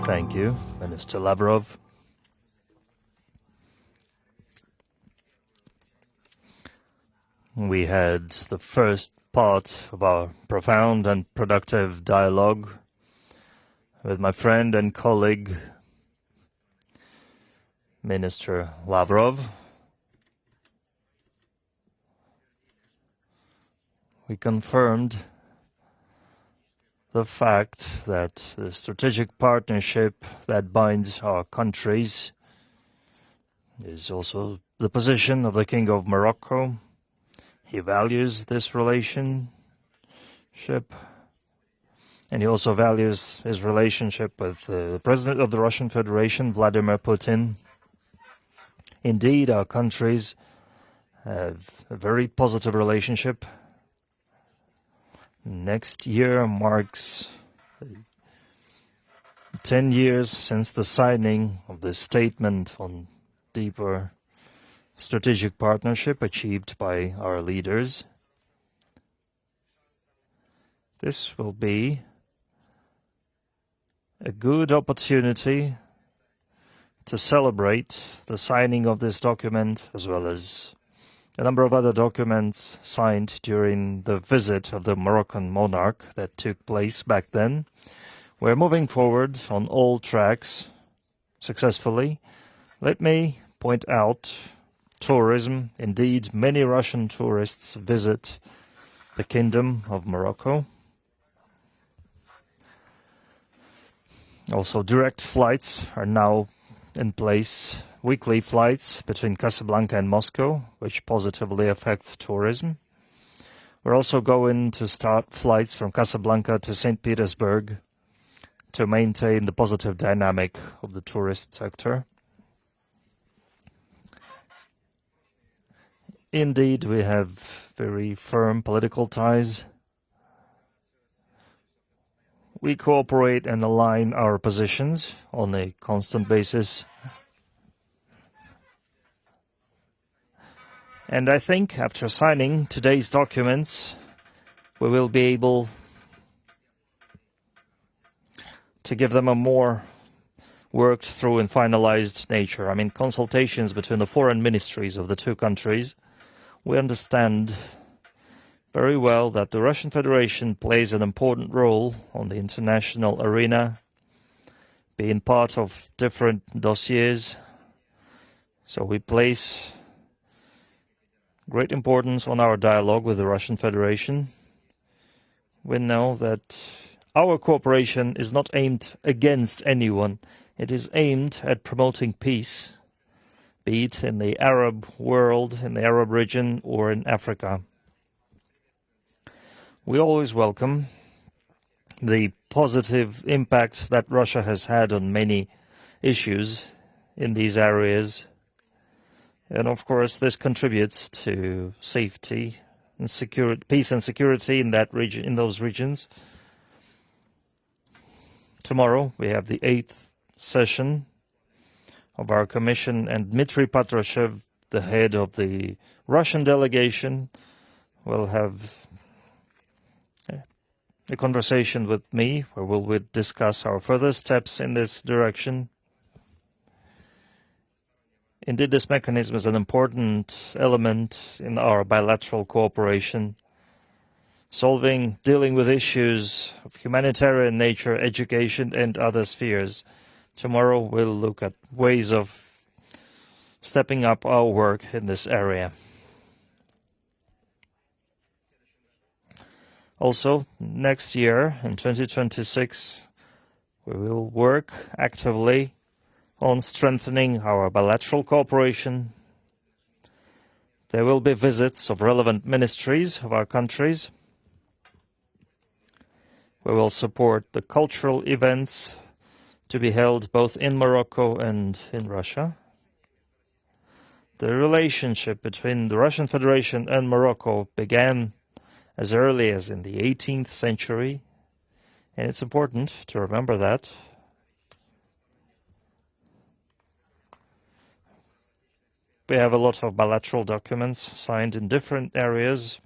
Thank you, Minister Lavrov. We had the first part of our profound and productive dialogue with my friend and colleague, Minister Lavrov. We confirmed the fact that the strategic partnership that binds our countries is also the position of the King of Morocco. He values this relationship, and he also values his relationship with the President of the Russian Federation, Vladimir Putin. Indeed, our countries have a very positive relationship. Next year marks 10 years since the signing of the statement on deeper strategic partnership achieved by our leaders. This will be a good opportunity to celebrate the signing of this document, as well as a number of other documents signed during the visit of the Moroccan monarch that took place back then. We're moving forward on all tracks successfully. Let me point out tourism. Indeed, many Russian tourists visit the Kingdom of Morocco. Also, direct flights are now in place, weekly flights between Casablanca and Moscow, which positively affects tourism. We're also going to start flights from Casablanca to St. Petersburg to maintain the positive dynamic of the tourist sector. Indeed, we have very firm political ties. We cooperate and align our positions on a constant basis. And I think after signing today's documents, we will be able to give them a more worked through and finalized nature. I mean, consultations between the foreign ministries of the two countries. We understand very well that the Russian Federation plays an important role on the international arena, being part of different dossiers. So we place great importance on our dialogue with the Russian Federation. We know that our cooperation is not aimed against anyone. It is aimed at promoting peace, be it in the Arab world, in the Arab region, or in Africa. We always welcome the positive impact that Russia has had on many issues in these areas. And of course, this contributes to safety and security, peace and security in that region, in those regions. Tomorrow, we have the 8th session of our commission, and Dmitry Patrushev, the head of the Russian delegation, will have a conversation with me where we'll discuss our further steps in this direction. Indeed, this mechanism is an important element in our bilateral cooperation, dealing with issues of humanitarian nature, education, and other spheres. Tomorrow, we'll look at ways of stepping up our work in this area. Also, next year, in 2026, we will work actively on strengthening our bilateral cooperation. There will be visits of relevant ministries of our countries. We will support the cultural events to be held both in Morocco and in Russia. The relationship between the Russian Federation and Morocco began as early as in the 18th century, and it's important to remember that. We have a lot of bilateral documents signed in different areas.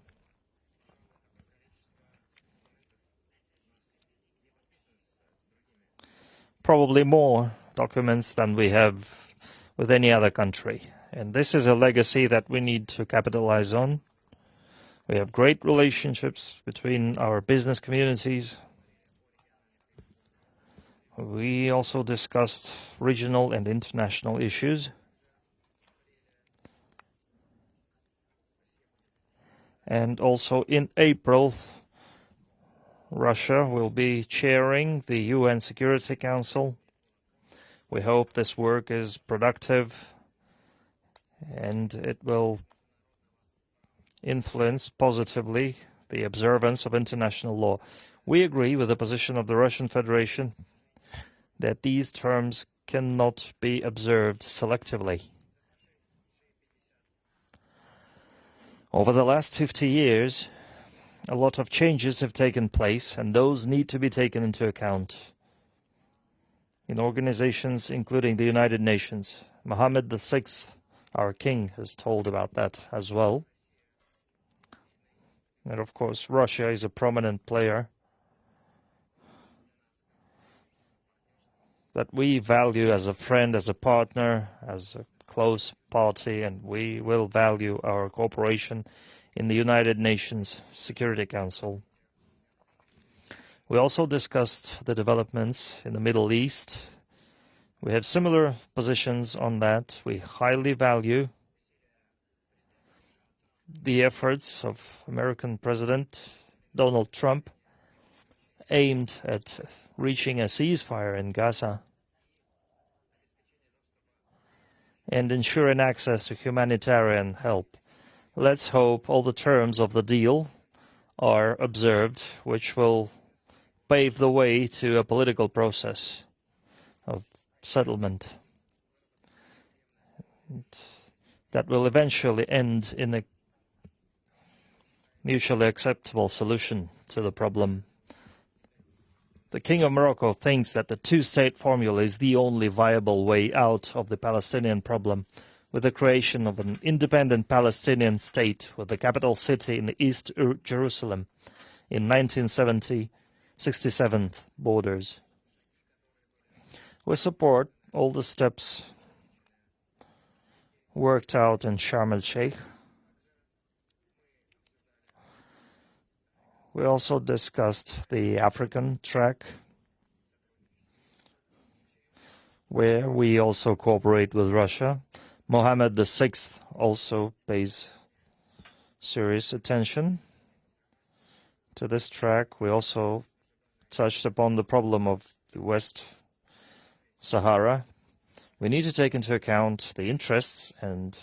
probably more documents than we have with any other country. And this is a legacy that we need to capitalize on. We have great relationships between our business communities. We also discussed regional and international issues. And also in April, Russia will be chairing the UN Security Council. We hope this work is productive and it will influence positively the observance of international law. We agree with the position of the Russian Federation that these terms cannot be observed selectively. Over the last 50 years, a lot of changes have taken place, and those need to be taken into account in organizations including the United Nations. Mohammed VI, our king, has told about that as well. And of course, Russia is a prominent player that we value as a friend, as a partner, as a close party, and we will value our cooperation in the United Nations Security Council. We also discussed the developments in the Middle East. We have similar positions on that. We highly value the efforts of American President Donald Trump aimed at reaching a ceasefire in Gaza and ensuring access to humanitarian help. Let's hope all the terms of the deal are observed, which will pave the way to a political process of settlement that will eventually end in a mutually acceptable solution to the problem. The King of Morocco thinks that the two-state formula is the only viable way out of the Palestinian problem, with the creation of an independent Palestinian state with the capital city in the East Jerusalem in 1967 borders. We support all the steps worked out in Sharm el-Sheikh. We also discussed the African track, where we also cooperate with Russia. Mohammed VI also pays serious attention to this track. We also touched upon the problem of the West Sahara. We need to take into account the interests and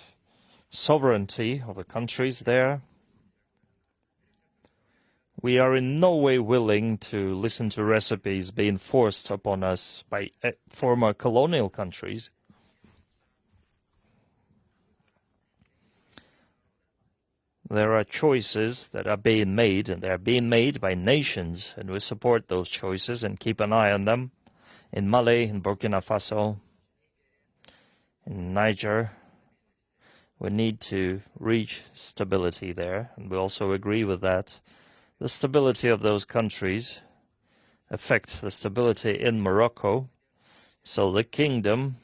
sovereignty of the countries there. We are in no way willing to listen to recipes being forced upon us by former colonial countries. There are choices that are being made, and they are being made by nations, and we support those choices and keep an eye on them. In Mali, in Burkina Faso, in Niger, we need to reach stability there, and we also agree with that. The stability of those countries affect the stability in Morocco, so the kingdom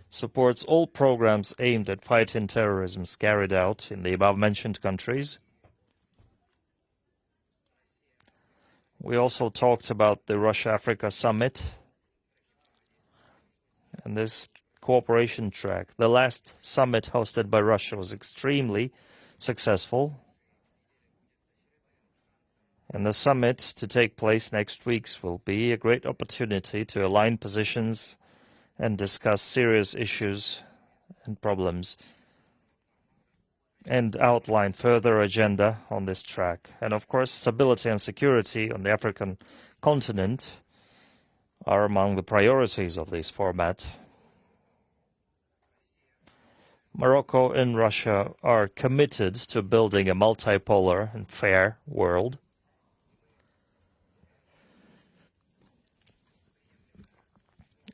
supports all programs aimed at fighting terrorism carried out in the above-mentioned countries. We also talked about the Russia-Africa Summit and this cooperation track. The last summit hosted by Russia was extremely successful. And the summit to take place next week will be a great opportunity to align positions and discuss serious issues and problems and outline further agenda on this track. And of course, stability and security on the African continent are among the priorities of this format. Morocco and Russia are committed to building a multipolar and fair world.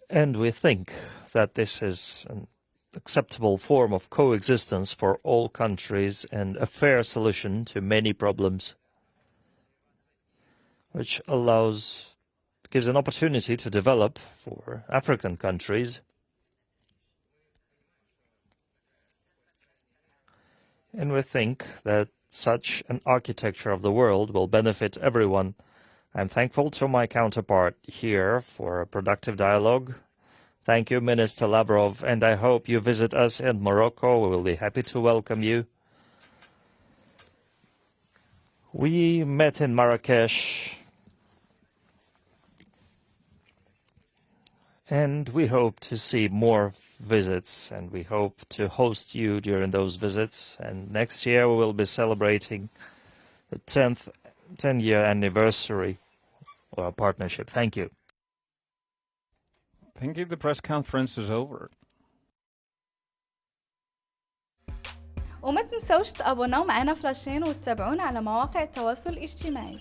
And we think that this is an acceptable form of coexistence for all countries and a fair solution to many problems, which allows gives an opportunity to develop for African countries. And we think that such an architecture of the world will benefit everyone. I'm thankful to my counterpart here for a productive dialogue. Thank you, Minister Lavrov, and I hope you visit us in Morocco. We will be happy to welcome you. We met in Marrakesh, and we hope to see more visits, and we hope to host you during those visits. And next year we will be celebrating the 10-year anniversary of our partnership. Thank you. Thank you. The press conference is over. وما تنسوش تابوناو معنا فلاشين وتتابعونا على مواقع التواصل الاجتماعي.